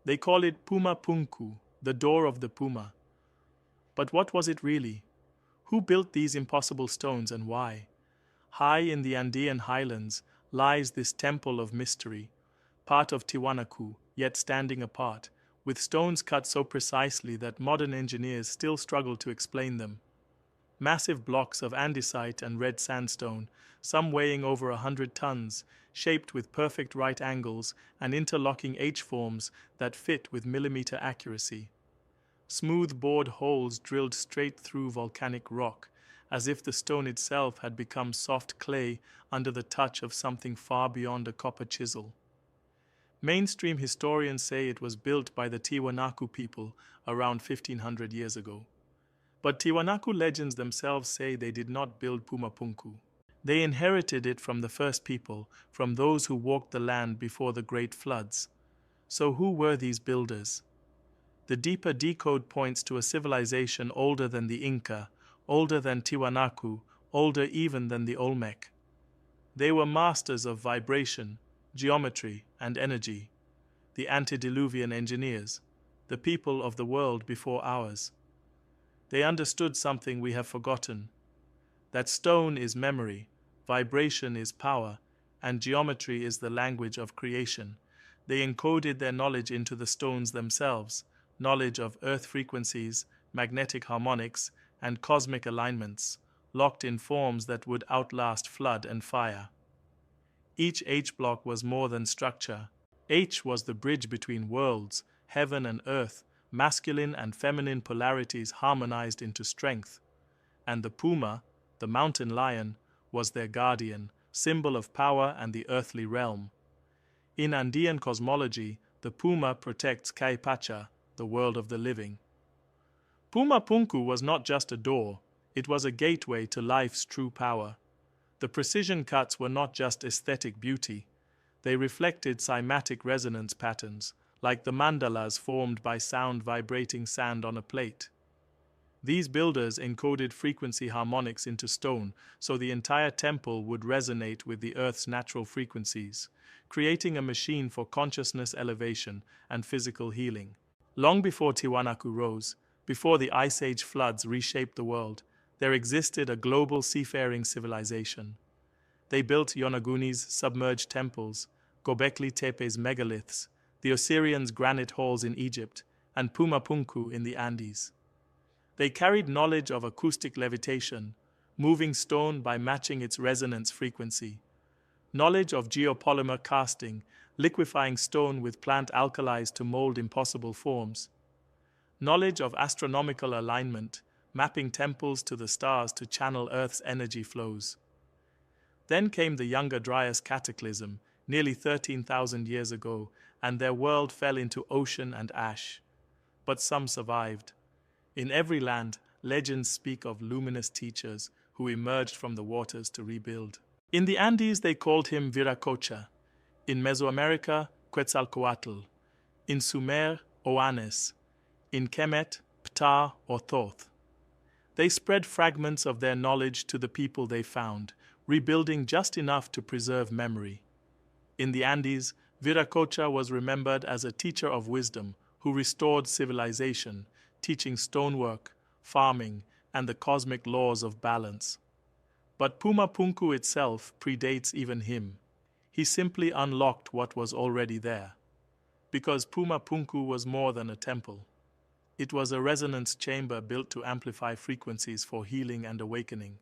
They call it Pumapunku, the door of the Puma. But what was it really? Who built these impossible stones and why? High in the Andean highlands lies this temple of mystery, part of Tiwanaku, yet standing apart, with stones cut so precisely that modern engineers still struggle to explain them. Massive blocks of andesite and red sandstone, some weighing over 100 tons, shaped with perfect right angles and interlocking H-forms that fit with millimeter accuracy. Smooth bored holes drilled straight through volcanic rock, as if the stone itself had become soft clay under the touch of something far beyond a copper chisel. Mainstream historians say it was built by the Tiwanaku people around 1500 years ago. But Tiwanaku legends themselves say they did not build Pumapunku. They inherited it from the first people, from those who walked the land before the great floods. So who were these builders? The deeper decode points to a civilization older than the Inca, older than Tiwanaku, older even than the Olmec. They were masters of vibration, geometry, and energy, the antediluvian engineers, the people of the world before ours. They understood something we have forgotten, that stone is memory, vibration is power, and geometry is the language of creation. They encoded their knowledge into the stones themselves, knowledge of earth frequencies, magnetic harmonics, and cosmic alignments, locked in forms that would outlast flood and fire. Each H-block was more than structure. H was the bridge between worlds, heaven and earth, masculine and feminine polarities harmonized into strength. And the Puma, the mountain lion, was their guardian, symbol of power and the earthly realm. In Andean cosmology, the Puma protects Kaipacha, the world of the living. Pumapunku was not just a door, it was a gateway to life's true power. The precision cuts were not just aesthetic beauty, they reflected cymatic resonance patterns, like the mandalas formed by sound vibrating sand on a plate. These builders encoded frequency harmonics into stone so the entire temple would resonate with the Earth's natural frequencies, creating a machine for consciousness elevation and physical healing. Long before Tiwanaku rose, before the Ice Age floods reshaped the world, there existed a global seafaring civilization. They built Yonaguni's submerged temples, Göbekli Tepe's megaliths, the Osirian's granite halls in Egypt, and Pumapunku in the Andes. They carried knowledge of acoustic levitation, moving stone by matching its resonance frequency, knowledge of geopolymer casting, liquefying stone with plant alkalis to mold impossible forms, knowledge of astronomical alignment, mapping temples to the stars to channel Earth's energy flows. Then came the Younger Dryas cataclysm, nearly 13,000 years ago, and their world fell into ocean and ash. But some survived. In every land, legends speak of luminous teachers who emerged from the waters to rebuild. In the Andes, they called him Viracocha. In Mesoamerica, Quetzalcoatl. In Sumer, Oannes. In Kemet, Ptah or Thoth. They spread fragments of their knowledge to the people they found, rebuilding just enough to preserve memory. In the Andes, Viracocha was remembered as a teacher of wisdom who restored civilization, teaching stonework, farming, and the cosmic laws of balance. But Pumapunku itself predates even him. He simply unlocked what was already there. Because Pumapunku was more than a temple. It was a resonance chamber built to amplify frequencies for healing and awakening.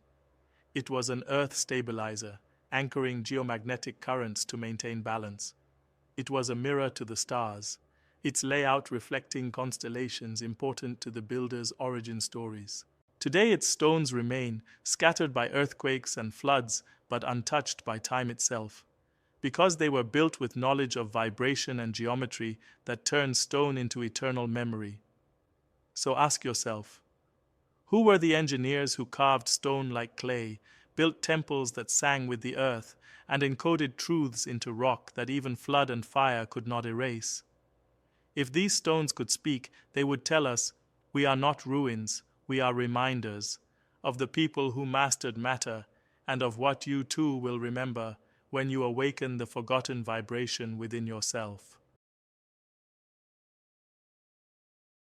It was an earth stabilizer, anchoring geomagnetic currents to maintain balance. It was a mirror to the stars, its layout reflecting constellations important to the builders' origin stories. Today its stones remain, scattered by earthquakes and floods, but untouched by time itself. Because they were built with knowledge of vibration and geometry that turns stone into eternal memory. So ask yourself, who were the engineers who carved stone like clay, built temples that sang with the earth, and encoded truths into rock that even flood and fire could not erase? If these stones could speak, they would tell us, we are not ruins, we are reminders of the people who mastered matter and of what you too will remember when you awaken the forgotten vibration within yourself.